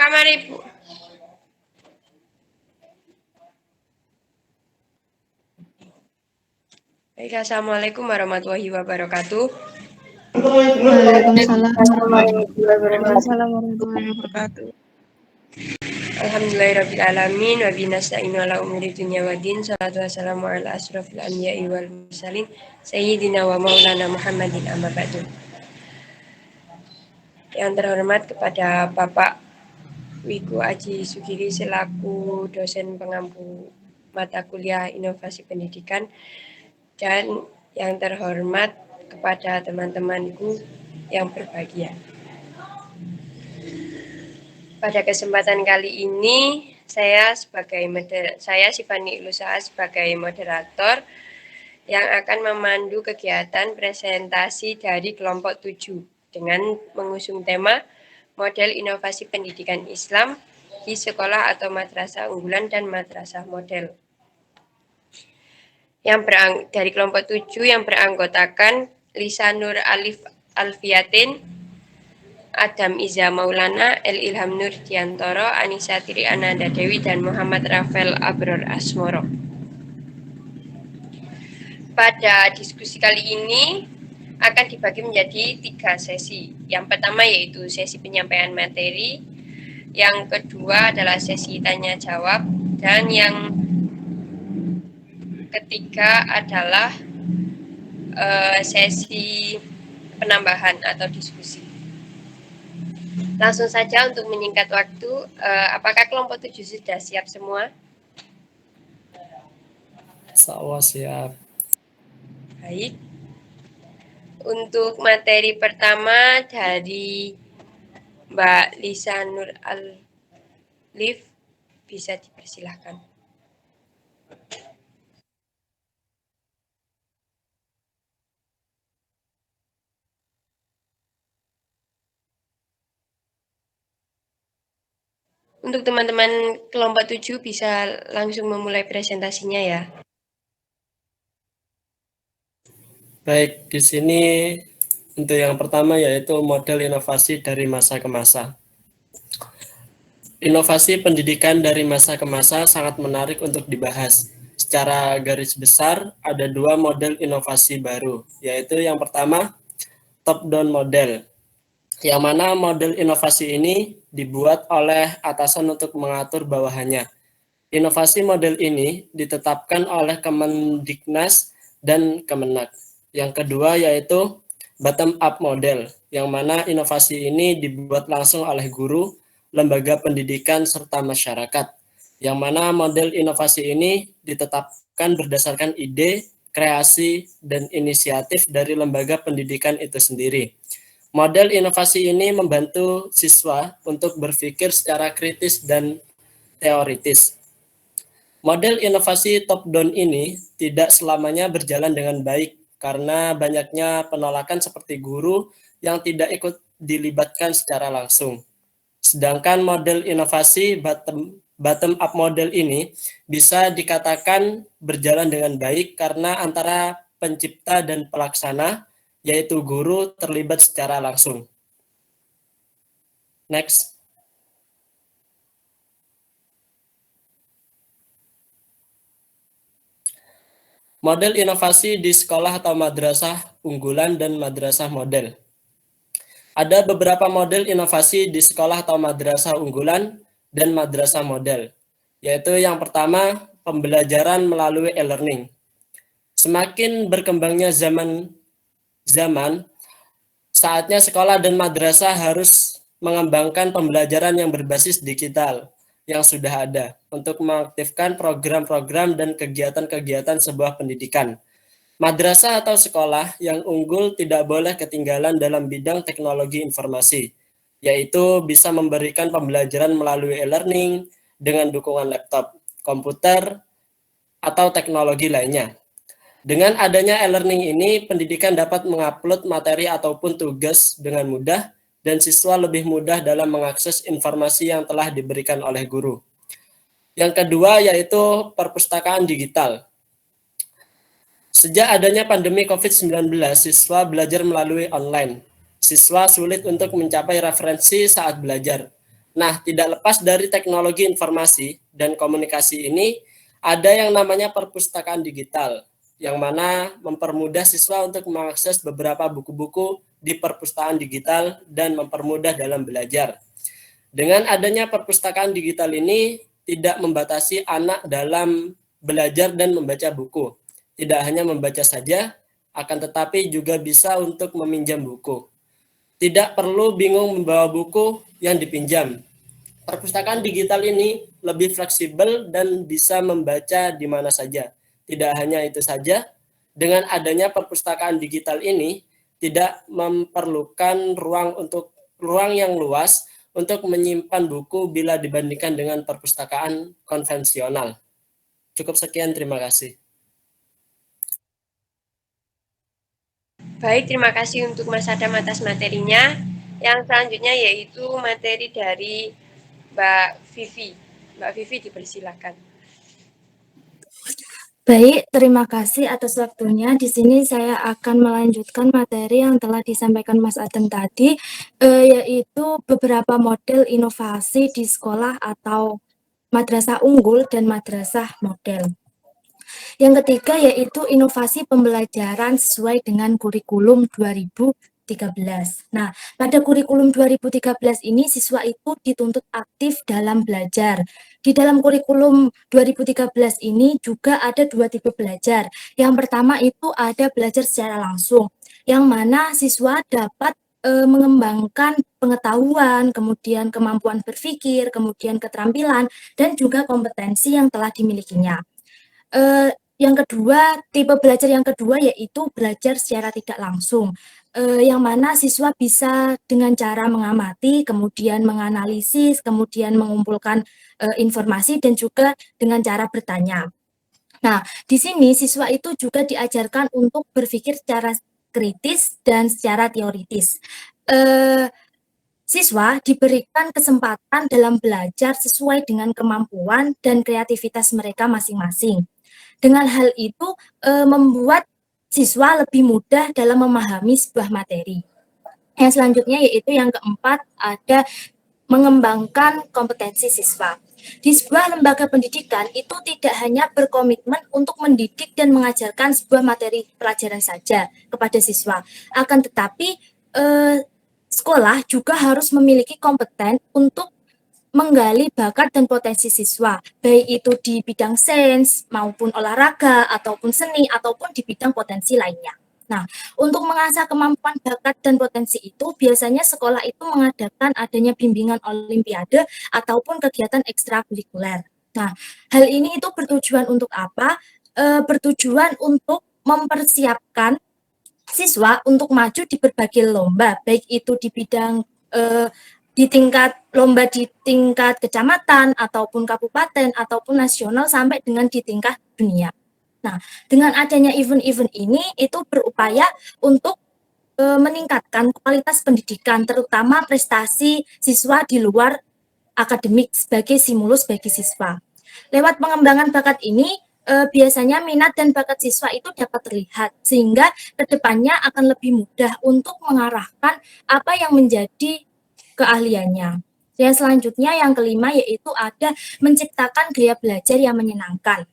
kamar ibu. Baik, assalamualaikum warahmatullahi wabarakatuh. Waalaikumsalam warahmatullahi wabarakatuh. Alhamdulillahirrabbilalamin wa binasta'inu ala umuri dunya wa din. Salatu wassalamu ala asrafil anbiya'i wal mursalin sayyidina wa maulana Muhammadin amma ba'du. Yang terhormat kepada Bapak Wiku Aji Sugiri selaku dosen pengampu mata kuliah inovasi pendidikan, dan yang terhormat kepada teman-temanku yang berbahagia. Pada kesempatan kali ini saya Sifani Ilusaha sebagai moderator yang akan memandu kegiatan presentasi dari kelompok 7 dengan mengusung tema model inovasi pendidikan Islam di sekolah atau madrasah unggulan dan madrasah model. Dari kelompok 7 yang beranggotakan Lisa Nur Alif Alfiatin, Adam Iza Maulana, El Ilham Nur Diantoro, Anissa Tiri Ananda Dewi, dan Muhammad Rafael Abror Asmoro. Pada diskusi kali ini akan dibagi menjadi 3 sesi. Yang pertama yaitu sesi penyampaian materi, yang kedua adalah sesi tanya jawab, dan yang ketiga adalah sesi penambahan atau diskusi. Langsung saja untuk menyingkat waktu, apakah kelompok 7 sudah siap semua? Saya siap. Baik. Untuk materi pertama dari Mbak Lisa Nur Alif, bisa dipersilahkan. Untuk teman-teman kelompok 7 bisa langsung memulai presentasinya ya. Baik, di sini untuk yang pertama yaitu model inovasi dari masa ke masa. Inovasi pendidikan dari masa ke masa sangat menarik untuk dibahas. Secara garis besar ada 2 model inovasi baru, yaitu yang pertama top-down model, yang mana model inovasi ini dibuat oleh atasan untuk mengatur bawahannya. Inovasi model ini ditetapkan oleh Kemendiknas dan Kemenak. Yang kedua yaitu bottom up model, yang mana inovasi ini dibuat langsung oleh guru, lembaga pendidikan, serta masyarakat. Yang mana model inovasi ini ditetapkan berdasarkan ide, kreasi, dan inisiatif dari lembaga pendidikan itu sendiri. Model inovasi ini membantu siswa untuk berpikir secara kritis dan teoritis. Model inovasi top-down ini tidak selamanya berjalan dengan baik karena banyaknya penolakan seperti guru yang tidak ikut dilibatkan secara langsung. Sedangkan model inovasi bottom up model ini bisa dikatakan berjalan dengan baik karena antara pencipta dan pelaksana, yaitu guru, terlibat secara langsung. Next. Model inovasi di sekolah atau madrasah unggulan dan madrasah model. Ada beberapa model inovasi di sekolah atau madrasah unggulan dan madrasah model, yaitu yang pertama, pembelajaran melalui e-learning. Semakin berkembangnya zaman, saatnya sekolah dan madrasah harus mengembangkan pembelajaran yang berbasis digital yang sudah ada untuk mengaktifkan program-program dan kegiatan-kegiatan sebuah pendidikan. Madrasah atau sekolah yang unggul tidak boleh ketinggalan dalam bidang teknologi informasi, yaitu bisa memberikan pembelajaran melalui e-learning dengan dukungan laptop, komputer, atau teknologi lainnya. Dengan adanya e-learning ini, pendidikan dapat mengupload materi ataupun tugas dengan mudah, dan siswa lebih mudah dalam mengakses informasi yang telah diberikan oleh guru. Yang kedua yaitu perpustakaan digital. Sejak adanya pandemi COVID-19, siswa belajar melalui online. Siswa sulit untuk mencapai referensi saat belajar. Nah, tidak lepas dari teknologi informasi dan komunikasi ini, ada yang namanya perpustakaan digital, yang mana mempermudah siswa untuk mengakses beberapa buku-buku di perpustakaan digital dan mempermudah dalam belajar. Dengan adanya perpustakaan digital ini, tidak membatasi anak dalam belajar dan membaca buku. Tidak hanya membaca saja, akan tetapi juga bisa untuk meminjam buku. Tidak perlu bingung membawa buku yang dipinjam. Perpustakaan digital ini lebih fleksibel dan bisa membaca di mana saja. Tidak hanya itu saja, dengan adanya perpustakaan digital ini tidak memerlukan ruang yang luas untuk menyimpan buku bila dibandingkan dengan perpustakaan konvensional. Cukup sekian, terima kasih. Baik, terima kasih untuk Mas Adam atas materinya. Yang selanjutnya yaitu materi dari Mbak Vivi. Mbak Vivi dipersilakan. Baik, terima kasih atas waktunya. Di sini saya akan melanjutkan materi yang telah disampaikan Mas Adam tadi, yaitu beberapa model inovasi di sekolah atau madrasah unggul dan madrasah model. Yang ketiga yaitu inovasi pembelajaran sesuai dengan kurikulum 2013. Nah, pada kurikulum 2013 ini siswa itu dituntut aktif dalam belajar. Di dalam kurikulum 2013 ini juga ada dua tipe belajar. Yang pertama itu ada belajar secara langsung, yang mana siswa dapat mengembangkan pengetahuan, kemudian kemampuan berpikir, kemudian keterampilan, dan juga kompetensi yang telah dimilikinya. Yang kedua, tipe belajar yang kedua yaitu belajar secara tidak langsung, yang mana siswa bisa dengan cara mengamati, kemudian menganalisis, kemudian mengumpulkan informasi dan juga dengan cara bertanya. Nah, di sini siswa itu juga diajarkan untuk berpikir secara kritis dan secara teoritis. Siswa diberikan kesempatan dalam belajar sesuai dengan kemampuan dan kreativitas mereka masing-masing. Dengan hal itu membuat siswa lebih mudah dalam memahami sebuah materi. Yang selanjutnya yaitu yang keempat ada mengembangkan kompetensi siswa. Di sebuah lembaga pendidikan itu tidak hanya berkomitmen untuk mendidik dan mengajarkan sebuah materi pelajaran saja kepada siswa, akan tetapi sekolah juga harus memiliki kompeten untuk menggali bakat dan potensi siswa, baik itu di bidang sains maupun olahraga ataupun seni ataupun di bidang potensi lainnya. Nah, untuk mengasah kemampuan bakat dan potensi itu, biasanya sekolah itu mengadakan adanya bimbingan olimpiade ataupun kegiatan ekstrakurikuler. Nah, hal ini itu bertujuan untuk apa? Bertujuan untuk mempersiapkan siswa untuk maju di berbagai lomba, baik itu di bidang di tingkat lomba di tingkat kecamatan ataupun kabupaten ataupun nasional sampai dengan di tingkat dunia. Nah, dengan adanya event-event ini itu berupaya untuk meningkatkan kualitas pendidikan, terutama prestasi siswa di luar akademik sebagai stimulus bagi siswa. Lewat pengembangan bakat ini, biasanya minat dan bakat siswa itu dapat terlihat, sehingga kedepannya akan lebih mudah untuk mengarahkan apa yang menjadi keahliannya. Yang selanjutnya, yang kelima, yaitu ada menciptakan gaya belajar yang menyenangkan.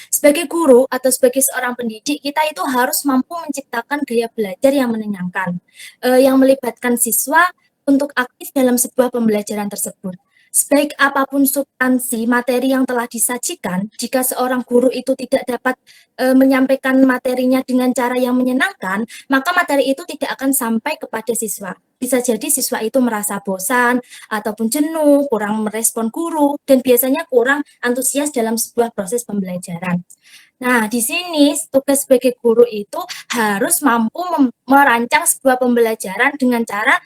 Sebagai guru atau sebagai seorang pendidik, kita itu harus mampu menciptakan gaya belajar yang menyenangkan, yang melibatkan siswa untuk aktif dalam sebuah pembelajaran tersebut. Sebaik apapun substansi materi yang telah disajikan, jika seorang guru itu tidak dapat menyampaikan materinya dengan cara yang menyenangkan, maka materi itu tidak akan sampai kepada siswa. Bisa jadi siswa itu merasa bosan, ataupun jenuh, kurang merespon guru, dan biasanya kurang antusias dalam sebuah proses pembelajaran. Nah, di sini tugas sebagai guru itu harus mampu merancang sebuah pembelajaran dengan cara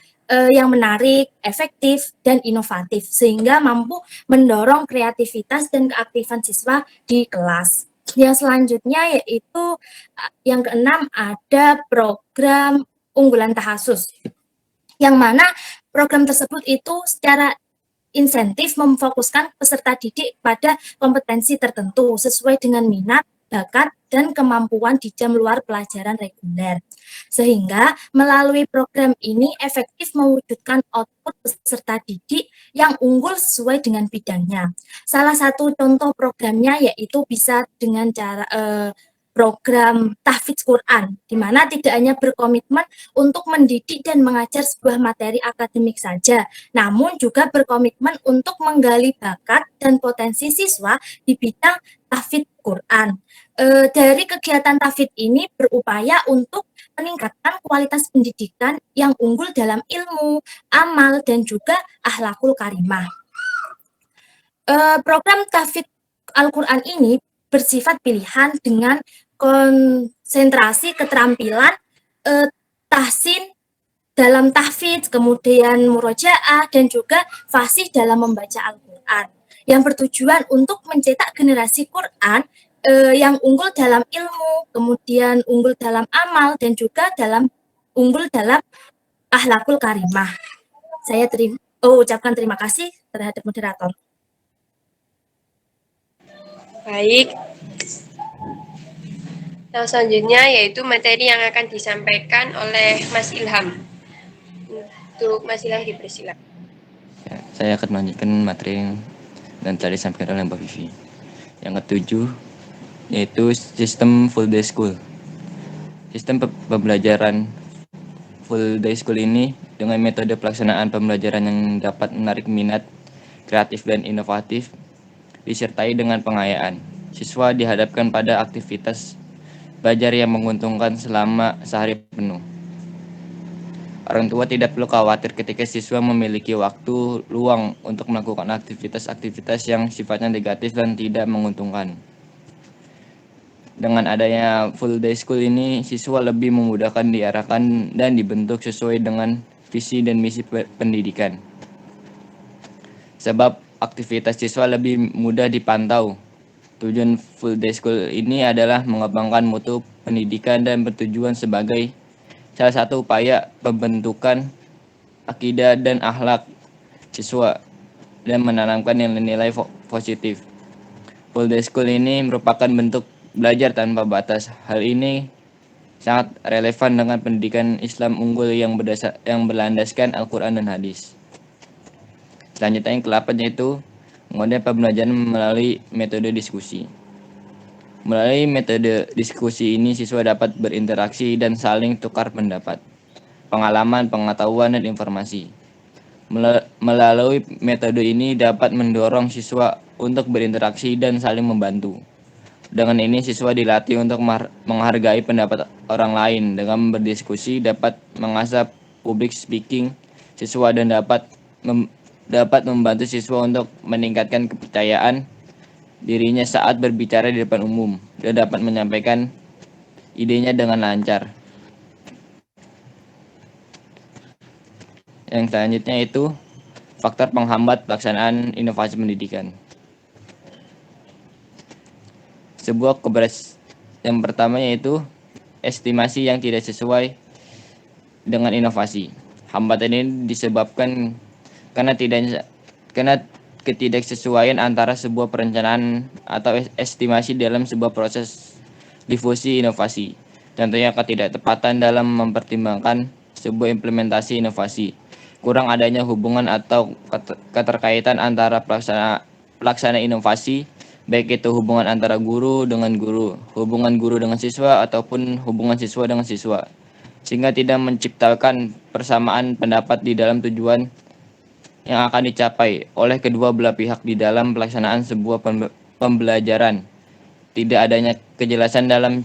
yang menarik, efektif, dan inovatif, sehingga mampu mendorong kreativitas dan keaktifan siswa di kelas. Yang selanjutnya yaitu yang keenam ada program unggulan Tahasus, yang mana program tersebut itu secara insentif memfokuskan peserta didik pada kompetensi tertentu sesuai dengan minat, bakat, dan kemampuan di jam luar pelajaran reguler. Sehingga melalui program ini efektif mewujudkan output peserta didik yang unggul sesuai dengan bidangnya. Salah satu contoh programnya yaitu bisa dengan cara program tahfidz Quran, di mana tidak hanya berkomitmen untuk mendidik dan mengajar sebuah materi akademik saja, namun juga berkomitmen untuk menggali bakat dan potensi siswa di bidang tahfidz Quran. Dari kegiatan tahfidz ini berupaya untuk meningkatkan kualitas pendidikan yang unggul dalam ilmu, amal, dan juga akhlakul karimah. Program tahfidz Al-Quran ini bersifat pilihan dengan konsentrasi keterampilan tahsin dalam tahfidz, kemudian murojaah, dan juga fasih dalam membaca Al-Quran, yang bertujuan untuk mencetak generasi Quran yang unggul dalam ilmu, kemudian unggul dalam amal, dan juga unggul dalam akhlakul karimah. Saya ucapkan terima kasih terhadap moderator. Baik. Yang selanjutnya yaitu materi yang akan disampaikan oleh Mas Ilham. Untuk Mas Ilham dipersilakan. Ya, saya akan melanjutkan materi yang tadi disampaikan oleh Mbak Vivi. Yang ketujuh yaitu sistem full day school. Sistem pembelajaran full day school ini dengan metode pelaksanaan pembelajaran yang dapat menarik minat, kreatif dan inovatif, disertai dengan pengayaan. Siswa dihadapkan pada aktivitas belajar yang menguntungkan selama sehari penuh. Orang tua tidak perlu khawatir ketika siswa memiliki waktu luang untuk melakukan aktivitas-aktivitas yang sifatnya negatif dan tidak menguntungkan. Dengan adanya full day school ini, siswa lebih memudahkan diarahkan dan dibentuk sesuai dengan visi dan misi pendidikan. Sebab aktivitas siswa lebih mudah dipantau. Tujuan full day school ini adalah mengembangkan mutu pendidikan dan bertujuan sebagai salah satu upaya pembentukan akidah dan akhlak siswa dan menanamkan nilai-nilai positif. Full day school ini merupakan bentuk belajar tanpa batas. Hal ini sangat relevan dengan pendidikan Islam unggul yang berlandaskan Al-Quran dan hadis. Selanjutnya yang ke-8 yaitu model pembelajaran melalui metode diskusi. Melalui metode diskusi ini siswa dapat berinteraksi dan saling tukar pendapat, pengalaman, pengetahuan, dan informasi. Melalui metode ini dapat mendorong siswa untuk berinteraksi dan saling membantu. Dengan ini siswa dilatih untuk menghargai pendapat orang lain. Dengan berdiskusi dapat mengasah public speaking siswa dan dapat membantu siswa untuk meningkatkan kepercayaan dirinya saat berbicara di depan umum dan dapat menyampaikan idenya dengan lancar. Yang selanjutnya itu faktor penghambat pelaksanaan inovasi pendidikan. Yang pertama yaitu estimasi yang tidak sesuai dengan inovasi. Hambatan ini disebabkan karena ketidaksesuaian antara sebuah perencanaan atau estimasi dalam sebuah proses difusi inovasi. Contohnya ketidaktepatan dalam mempertimbangkan sebuah implementasi inovasi. Kurang adanya hubungan atau keterkaitan antara pelaksana inovasi, baik itu hubungan antara guru dengan guru, hubungan guru dengan siswa, ataupun hubungan siswa dengan siswa, sehingga tidak menciptakan persamaan pendapat di dalam tujuan yang akan dicapai oleh kedua belah pihak di dalam pelaksanaan sebuah pembelajaran. Tidak adanya kejelasan dalam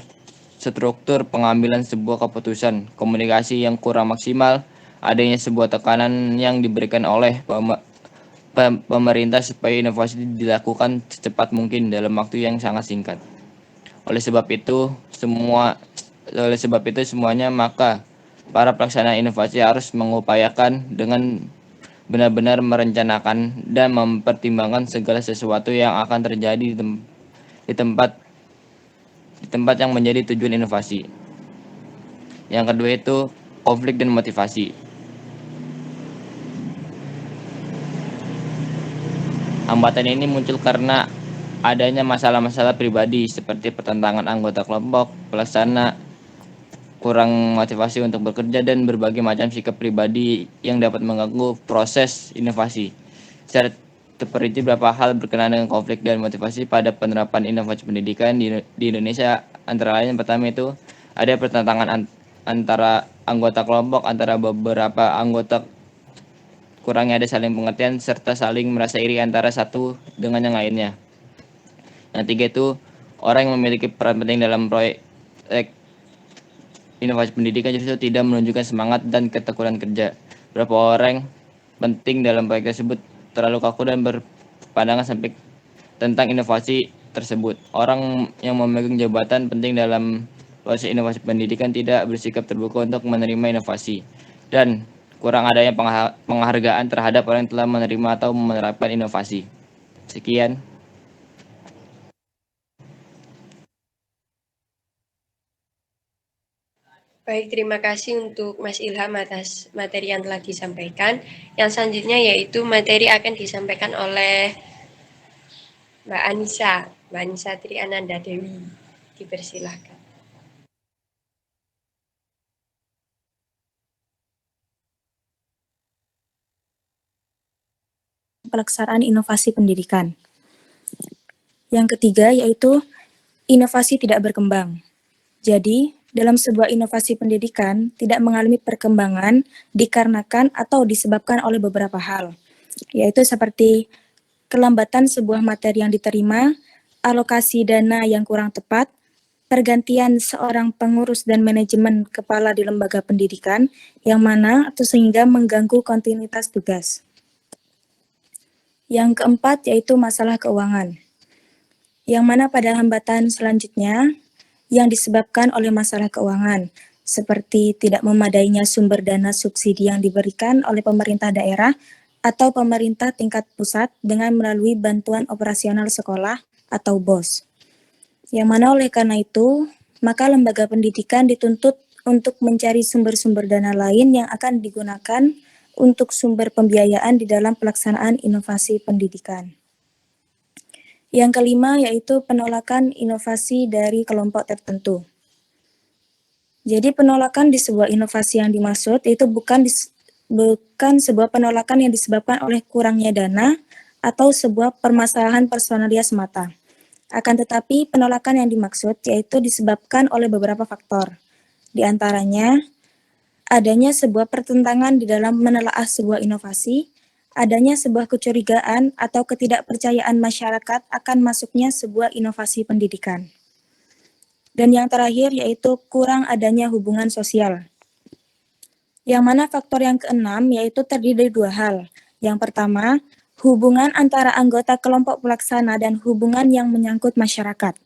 struktur pengambilan sebuah keputusan, komunikasi yang kurang maksimal, adanya sebuah tekanan yang diberikan oleh pemerintah supaya inovasi dilakukan secepat mungkin dalam waktu yang sangat singkat. Oleh sebab itu semuanya maka para pelaksana inovasi harus mengupayakan dengan benar-benar merencanakan dan mempertimbangkan segala sesuatu yang akan terjadi di tempat yang menjadi tujuan inovasi. Yang kedua itu konflik dan motivasi. Hambatan ini muncul karena adanya masalah-masalah pribadi seperti pertentangan anggota kelompok, pelaksana, kurang motivasi untuk bekerja, dan berbagai macam sikap pribadi yang dapat mengganggu proses inovasi. Secara terperinci beberapa hal berkenaan dengan konflik dan motivasi pada penerapan inovasi pendidikan di Indonesia, antara lain yang pertama itu ada pertentangan antara anggota kelompok, antara beberapa anggota, kurangnya ada saling pengertian, serta saling merasa iri antara satu dengan yang lainnya. Yang tiga itu orang yang memiliki peran penting dalam proyek inovasi pendidikan justru tidak menunjukkan semangat dan ketekunan kerja. Beberapa orang penting dalam proyek tersebut terlalu kaku dan berpandangan sempit tentang inovasi tersebut. Orang yang memegang jabatan penting dalam proses inovasi pendidikan tidak bersikap terbuka untuk menerima inovasi, dan kurang adanya penghargaan terhadap orang yang telah menerima atau menerapkan inovasi. Sekian. Baik, terima kasih untuk Mas Ilham atas materi yang telah disampaikan. Yang selanjutnya yaitu materi akan disampaikan oleh Mbak Anissa Triananda Dewi. Dipersilahkan. Pelaksanaan inovasi pendidikan. Yang ketiga yaitu inovasi tidak berkembang. Jadi, dalam sebuah inovasi pendidikan tidak mengalami perkembangan dikarenakan atau disebabkan oleh beberapa hal, yaitu seperti kelambatan sebuah materi yang diterima, alokasi dana yang kurang tepat, pergantian seorang pengurus dan manajemen kepala di lembaga pendidikan yang mana atau sehingga mengganggu kontinuitas tugas. Yang keempat yaitu masalah keuangan, yang mana pada hambatan selanjutnya yang disebabkan oleh masalah keuangan, seperti tidak memadainya sumber dana subsidi yang diberikan oleh pemerintah daerah atau pemerintah tingkat pusat dengan melalui bantuan operasional sekolah atau BOS. Yang mana oleh karena itu, maka lembaga pendidikan dituntut untuk mencari sumber-sumber dana lain yang akan digunakan untuk sumber pembiayaan di dalam pelaksanaan inovasi pendidikan. Yang kelima yaitu penolakan inovasi dari kelompok tertentu. Jadi penolakan di sebuah inovasi yang dimaksud itu bukan sebuah penolakan yang disebabkan oleh kurangnya dana atau sebuah permasalahan personalia semata. Akan tetapi penolakan yang dimaksud yaitu disebabkan oleh beberapa faktor. Di antaranya adanya sebuah pertentangan di dalam menelaah sebuah inovasi, adanya sebuah kecurigaan atau ketidakpercayaan masyarakat akan masuknya sebuah inovasi pendidikan. Dan yang terakhir yaitu kurang adanya hubungan sosial. Yang mana faktor yang keenam yaitu terdiri dari dua hal. Yang pertama, hubungan antara anggota kelompok pelaksana dan hubungan yang menyangkut masyarakat.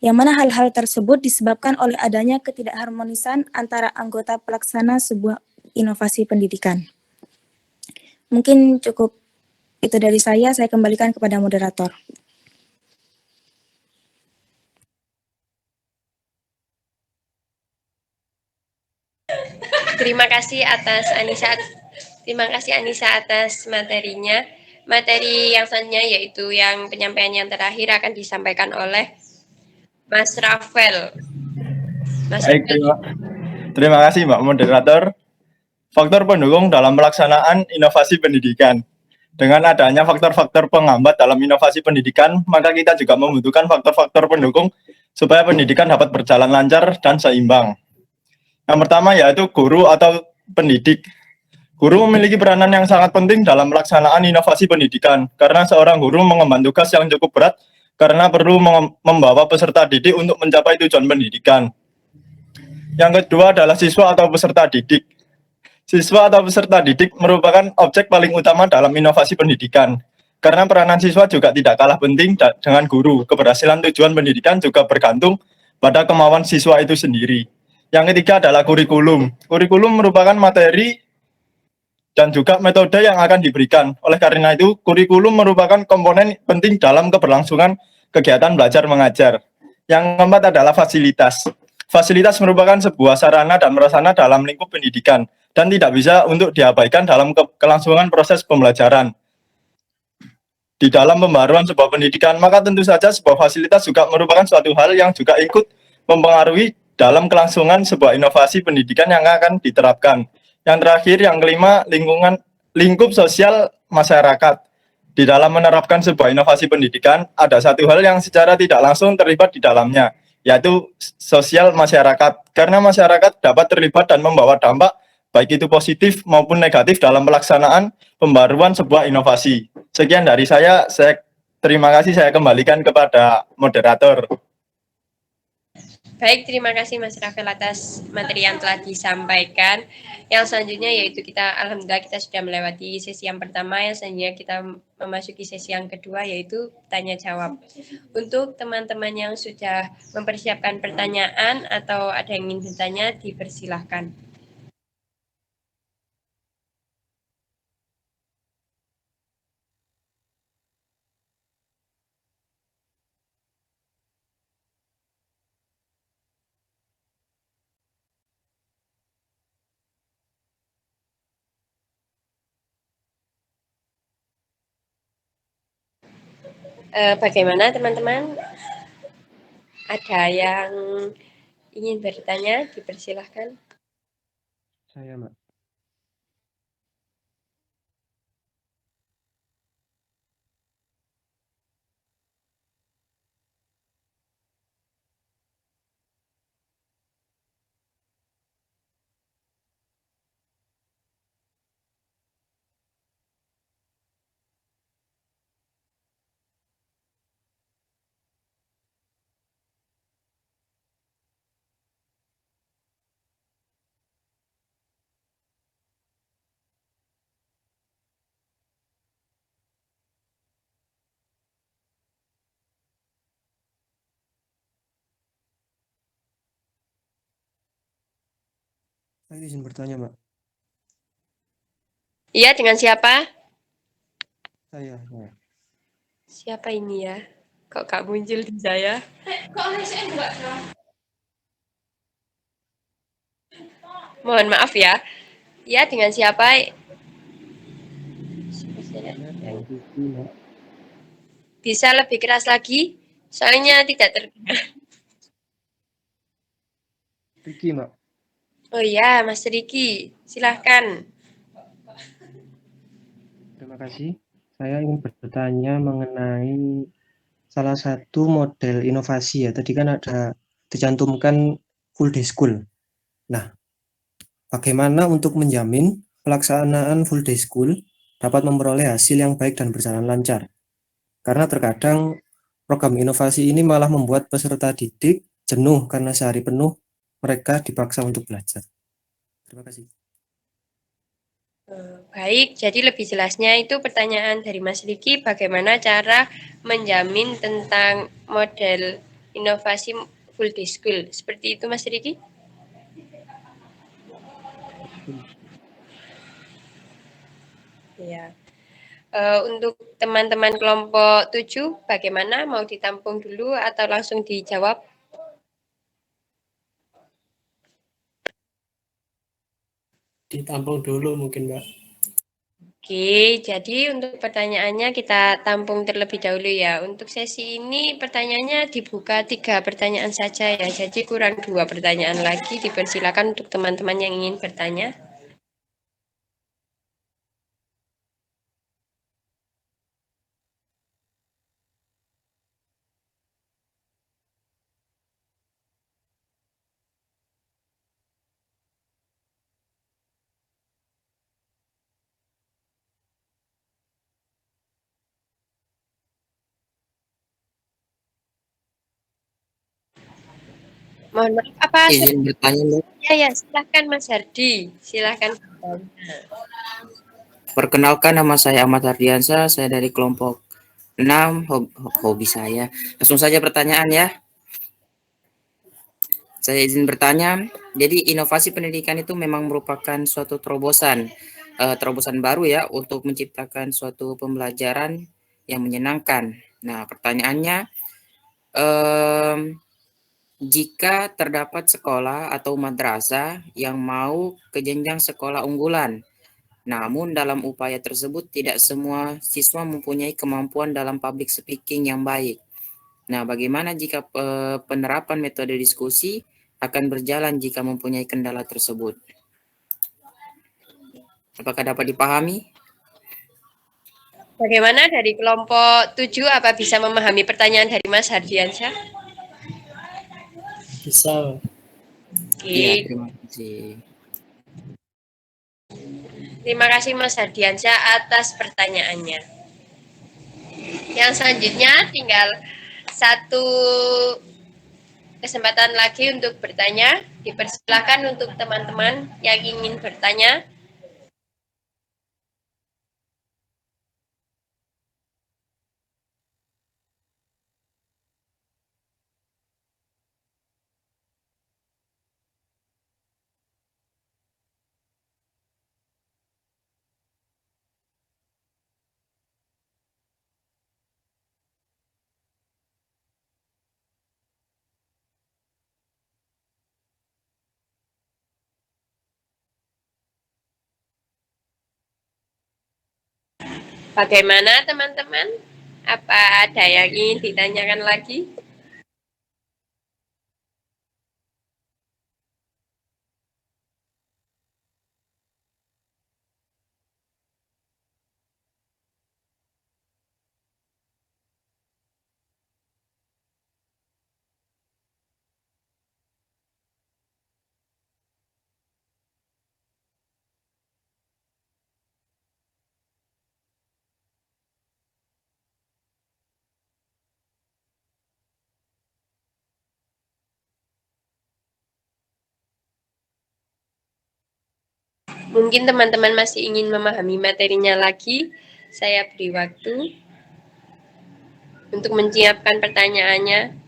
Yang mana hal-hal tersebut disebabkan oleh adanya ketidakharmonisan antara anggota pelaksana sebuah inovasi pendidikan. Mungkin cukup itu dari saya kembalikan kepada moderator. Terima kasih Anissa atas materinya. Materi yang selanjutnya yaitu yang penyampaian yang terakhir akan disampaikan oleh Mas Rafael. Baik, terima kasih Mbak Moderator. Faktor pendukung dalam pelaksanaan inovasi pendidikan. Dengan adanya faktor-faktor penghambat dalam inovasi pendidikan, maka kita juga membutuhkan faktor-faktor pendukung supaya pendidikan dapat berjalan lancar dan seimbang. Yang pertama yaitu guru atau pendidik. Guru memiliki peranan yang sangat penting dalam pelaksanaan inovasi pendidikan, karena seorang guru mengemban tugas yang cukup berat karena perlu membawa peserta didik untuk mencapai tujuan pendidikan. Yang kedua adalah siswa atau peserta didik. Siswa atau peserta didik merupakan objek paling utama dalam inovasi pendidikan, karena peranan siswa juga tidak kalah penting dengan guru. Keberhasilan tujuan pendidikan juga bergantung pada kemauan siswa itu sendiri. Yang ketiga adalah kurikulum. Kurikulum merupakan materi dan juga metode yang akan diberikan. Oleh karena itu, kurikulum merupakan komponen penting dalam keberlangsungan kegiatan belajar mengajar. Yang keempat adalah fasilitas. Fasilitas merupakan sebuah sarana dan prasarana dalam lingkup pendidikan dan tidak bisa untuk diabaikan dalam kelangsungan proses pembelajaran. di dalam pembaruan sebuah pendidikan, maka tentu saja sebuah fasilitas juga merupakan suatu hal yang juga ikut mempengaruhi dalam kelangsungan sebuah inovasi pendidikan yang akan diterapkan. Yang terakhir, yang kelima, lingkup sosial masyarakat. Di dalam menerapkan sebuah inovasi pendidikan, ada satu hal yang secara tidak langsung terlibat di dalamnya, yaitu sosial masyarakat. Karena masyarakat dapat terlibat dan membawa dampak, baik itu positif maupun negatif dalam pelaksanaan pembaruan sebuah inovasi. Sekian dari saya terima kasih, saya kembalikan kepada moderator. Baik, terima kasih Mas Rafael atas materi yang telah disampaikan. Yang selanjutnya yaitu alhamdulillah kita sudah melewati sesi yang pertama, yang selanjutnya kita memasuki sesi yang kedua yaitu tanya jawab. Untuk teman-teman yang sudah mempersiapkan pertanyaan atau ada yang ingin bertanya, dipersilahkan. Bagaimana teman-teman? Ada yang ingin bertanya? Dipersilahkan. Saya, Mbak. Saya izin bertanya, Mbak. Iya, dengan siapa? Saya. Siapa ini ya? Kok gak muncul di saya? Mohon maaf ya. Ya, dengan siapa? Bisa lebih keras lagi? Soalnya tidak terdengar. Riki, Mbak. Oh iya, Mas Riki. Silahkan. Terima kasih. Saya ingin bertanya mengenai salah satu model inovasi ya. Tadi kan ada dicantumkan full day school. Nah, bagaimana untuk menjamin pelaksanaan full day school dapat memperoleh hasil yang baik dan berjalan lancar? Karena terkadang program inovasi ini malah membuat peserta didik jenuh karena sehari penuh mereka dipaksa untuk belajar. Terima kasih. Baik, jadi lebih jelasnya itu pertanyaan dari Mas Riki, bagaimana cara menjamin tentang model inovasi full day school. Seperti itu Mas Riki? Ya. Untuk teman-teman kelompok 7, bagaimana? Mau ditampung dulu atau langsung dijawab? Ditampung dulu mungkin, Mbak. Oke, jadi untuk pertanyaannya kita tampung terlebih dahulu ya. Untuk sesi ini pertanyaannya dibuka 3 pertanyaan saja ya. Jadi kurang 2 pertanyaan lagi. Dipersilakan untuk teman-teman yang ingin bertanya. Mohon maaf, apa? Izin bertanya, Mbak. Ya, silahkan Mas Hardi. Silahkan. Perkenalkan, nama saya Ahmad Hardiansyah, saya dari kelompok 6, hobi saya. Langsung saja pertanyaan ya. Saya izin bertanya, jadi inovasi pendidikan itu memang merupakan suatu terobosan baru ya untuk menciptakan suatu pembelajaran yang menyenangkan. Nah, pertanyaannya, jika terdapat sekolah atau madrasah yang mau ke jenjang sekolah unggulan, Namun dalam upaya tersebut tidak semua siswa mempunyai kemampuan dalam public speaking yang baik. Nah, bagaimana jika penerapan metode diskusi akan berjalan jika mempunyai kendala tersebut? Apakah dapat dipahami? Bagaimana dari kelompok 7, apa bisa memahami pertanyaan dari Mas Hardiansyah? Bisa. Iya, Oke, terima kasih. terima kasih Mas Hardiansyah atas pertanyaannya. Yang selanjutnya tinggal satu kesempatan lagi untuk bertanya. Dipersilakan untuk teman-teman yang ingin bertanya. Bagaimana teman-teman? Apa ada yang ingin ditanyakan lagi? Mungkin teman-teman masih ingin memahami materinya lagi. Saya beri waktu untuk menyiapkan pertanyaannya.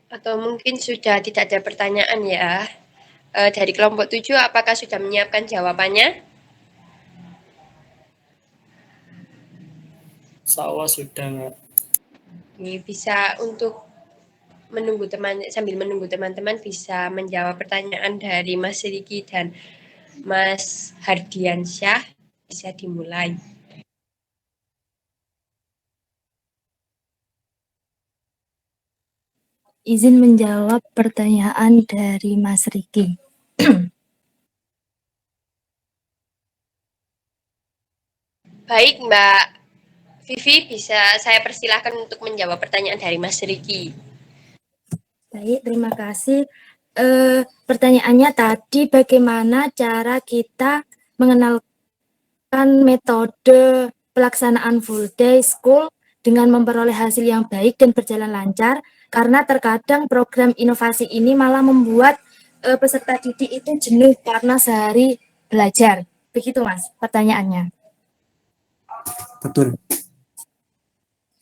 Atau mungkin sudah tidak ada pertanyaan ya. Dari kelompok 7, apakah sudah menyiapkan jawabannya? Sawah sudah nggak? Ini bisa untuk sambil menunggu teman-teman bisa menjawab pertanyaan dari Mas Riki dan Mas Hardiansyah. Bisa dimulai. Izin menjawab pertanyaan dari Mas Riki. Baik, Mbak Vivi, bisa saya persilahkan untuk menjawab pertanyaan dari Mas Riki. Baik, terima kasih. Pertanyaannya tadi bagaimana cara kita mengenalkan metode pelaksanaan full day school dengan memperoleh hasil yang baik dan berjalan lancar, karena terkadang program inovasi ini malah membuat peserta didik itu jenuh karena sehari belajar. Begitu Mas pertanyaannya. Betul.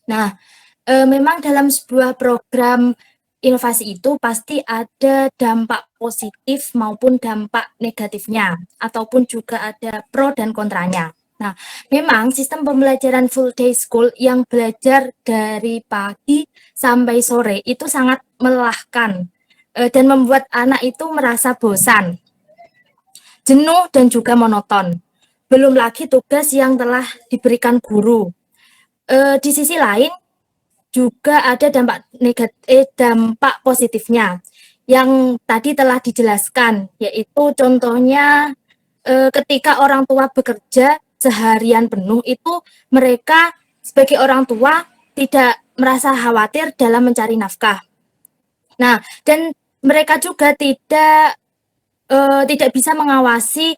Nah, memang dalam sebuah program inovasi itu pasti ada dampak positif maupun dampak negatifnya, ataupun juga ada pro dan kontranya. Nah, memang sistem pembelajaran full day school yang belajar dari pagi sampai sore itu sangat melelahkan dan membuat anak itu merasa bosan, jenuh dan juga monoton. Belum lagi tugas yang telah diberikan guru. Di sisi lain, juga ada dampak positifnya yang tadi telah dijelaskan, yaitu contohnya ketika orang tua bekerja seharian penuh itu mereka sebagai orang tua tidak merasa khawatir dalam mencari nafkah. Nah, dan mereka juga tidak bisa mengawasi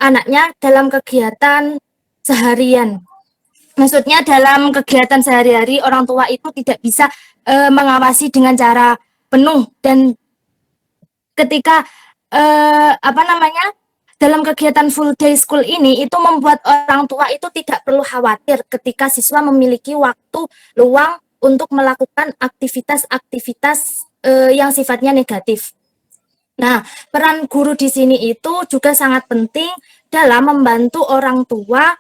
anaknya dalam kegiatan seharian. Maksudnya dalam kegiatan sehari-hari orang tua itu tidak bisa mengawasi dengan cara penuh, dan ketika dalam kegiatan full day school ini itu membuat orang tua itu tidak perlu khawatir ketika siswa memiliki waktu luang untuk melakukan aktivitas-aktivitas yang sifatnya negatif. Nah, peran guru di sini itu juga sangat penting dalam membantu orang tua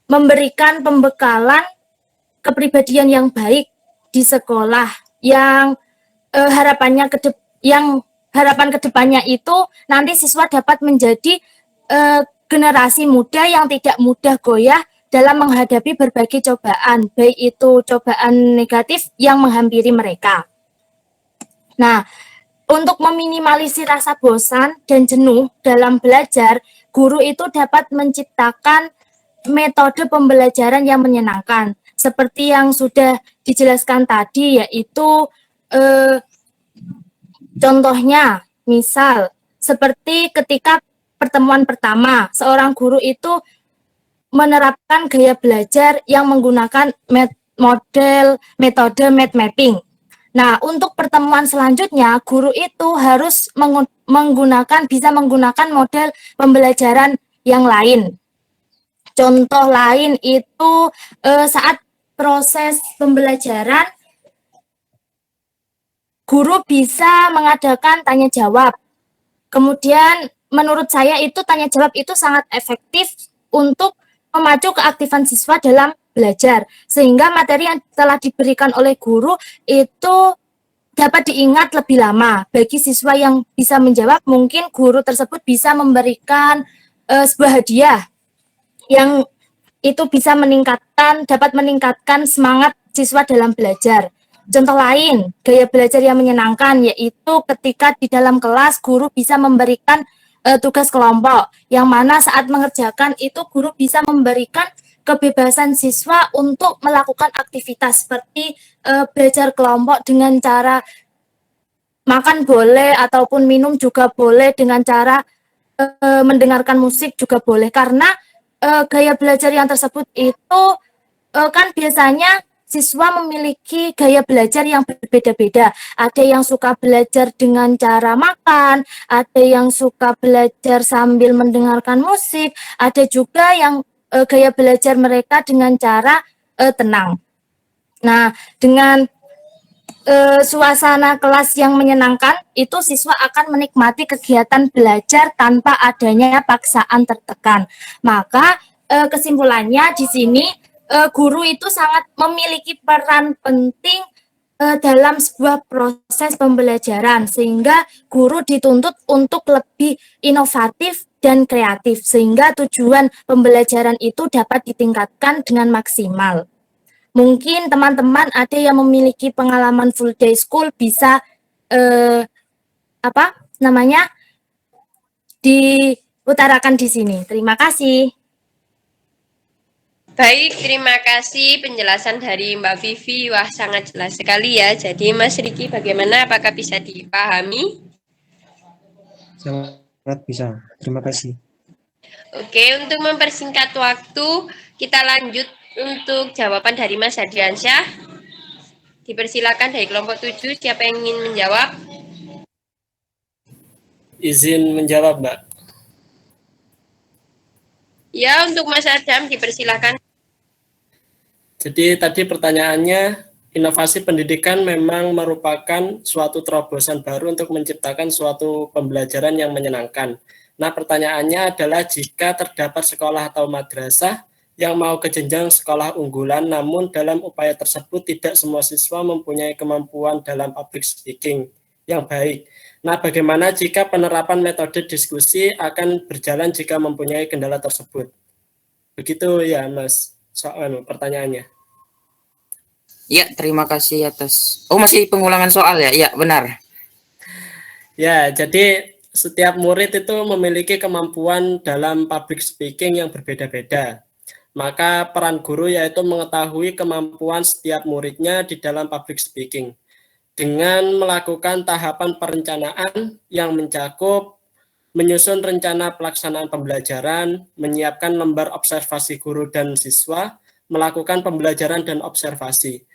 memberikan pembekalan kepribadian yang baik di sekolah, yang harapan kedepannya itu nanti siswa dapat menjadi generasi muda yang tidak mudah goyah dalam menghadapi berbagai cobaan, baik itu cobaan negatif yang menghampiri mereka. Nah, untuk meminimalisir rasa bosan dan jenuh dalam belajar, guru itu dapat menciptakan metode pembelajaran yang menyenangkan. Seperti yang sudah dijelaskan tadi, yaitu contohnya, misal seperti ketika pertemuan pertama, seorang guru itu menerapkan gaya belajar yang menggunakan metode mind mapping. Nah, untuk pertemuan selanjutnya, guru itu harus bisa menggunakan model pembelajaran yang lain. Contoh lain itu saat proses pembelajaran, guru bisa mengadakan tanya jawab. Kemudian menurut saya itu tanya jawab itu sangat efektif untuk memacu keaktifan siswa dalam belajar, sehingga materi yang telah diberikan oleh guru itu dapat diingat lebih lama. Bagi siswa yang bisa menjawab, mungkin guru tersebut bisa memberikan sebuah hadiah yang itu bisa dapat meningkatkan semangat siswa dalam belajar. Contoh lain, gaya belajar yang menyenangkan, yaitu ketika di dalam kelas guru bisa memberikan tugas kelompok, yang mana saat mengerjakan itu guru bisa memberikan kebebasan siswa untuk melakukan aktivitas seperti belajar kelompok dengan cara makan boleh ataupun minum juga boleh, dengan cara mendengarkan musik juga boleh, karena gaya belajar yang tersebut itu kan biasanya siswa memiliki gaya belajar yang berbeda-beda. Ada yang suka belajar dengan cara makan, ada yang suka belajar sambil mendengarkan musik, ada juga yang gaya belajar mereka dengan cara tenang. Nah, dengan suasana kelas yang menyenangkan, itu siswa akan menikmati kegiatan belajar tanpa adanya paksaan tertekan. Maka kesimpulannya di sini, guru itu sangat memiliki peran penting dalam sebuah proses pembelajaran, sehingga guru dituntut untuk lebih inovatif dan kreatif, sehingga tujuan pembelajaran itu dapat ditingkatkan dengan maksimal. Mungkin teman-teman ada yang memiliki pengalaman full day school bisa diutarakan di sini. Terima kasih. Baik, terima kasih penjelasan dari Mbak Vivi. Wah, sangat jelas sekali ya. Jadi Mas Riki, bagaimana? Apakah bisa dipahami? Sangat bisa. Terima kasih. Oke, untuk mempersingkat waktu, kita lanjut untuk jawaban dari Mas Hadriansyah. Dipersilakan dari kelompok 7, siapa yang ingin menjawab? Izin menjawab, Mbak. Ya, untuk Mas Adam dipersilakan. Jadi tadi pertanyaannya, inovasi pendidikan memang merupakan suatu terobosan baru untuk menciptakan suatu pembelajaran yang menyenangkan. Nah, pertanyaannya adalah jika terdapat sekolah atau madrasah yang mau ke jenjang sekolah unggulan, namun dalam upaya tersebut tidak semua siswa mempunyai kemampuan dalam public speaking yang baik. Nah, bagaimana jika penerapan metode diskusi akan berjalan jika mempunyai kendala tersebut? Begitu ya, Mas, soal pertanyaannya. Ya, terima kasih atas. Oh, masih pengulangan soal ya? Ya, benar. Ya, jadi setiap murid itu memiliki kemampuan dalam public speaking yang berbeda-beda. Maka peran guru yaitu mengetahui kemampuan setiap muridnya di dalam public speaking dengan melakukan tahapan perencanaan yang mencakup menyusun rencana pelaksanaan pembelajaran, menyiapkan lembar observasi guru dan siswa, melakukan pembelajaran dan observasi,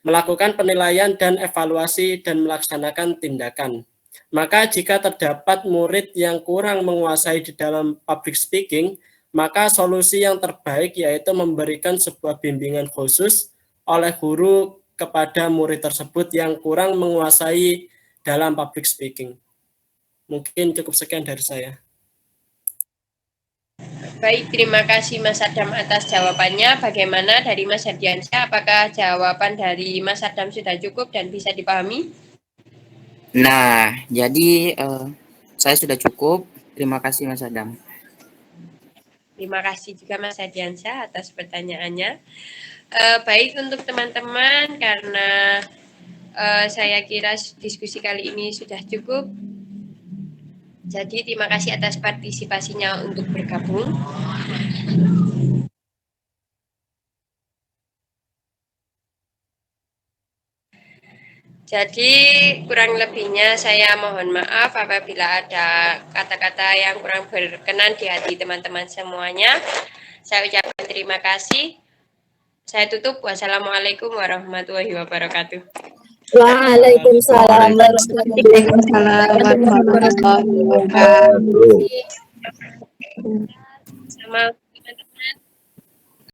melakukan penilaian dan evaluasi, dan melaksanakan tindakan. Maka jika terdapat murid yang kurang menguasai di dalam public speaking, maka solusi yang terbaik yaitu memberikan sebuah bimbingan khusus oleh guru kepada murid tersebut yang kurang menguasai dalam public speaking. Mungkin cukup sekian dari saya. Baik, terima kasih Mas Adam atas jawabannya. Bagaimana dari Mas Herdiansyah? Apakah jawaban dari Mas Adam sudah cukup dan bisa dipahami? Nah, jadi saya sudah cukup. Terima kasih Mas Adam. Terima kasih juga Mas Herdiansyah atas pertanyaannya. Baik untuk teman-teman, karena saya kira diskusi kali ini sudah cukup. Jadi terima kasih atas partisipasinya untuk bergabung. Jadi kurang lebihnya saya mohon maaf apabila ada kata-kata yang kurang berkenan di hati teman-teman semuanya. Saya ucapkan terima kasih. Saya tutup. Wassalamualaikum warahmatullahi wabarakatuh. Waalaikumsalam Waalaikumsalam warahmatullahi wabarakatuh. Sama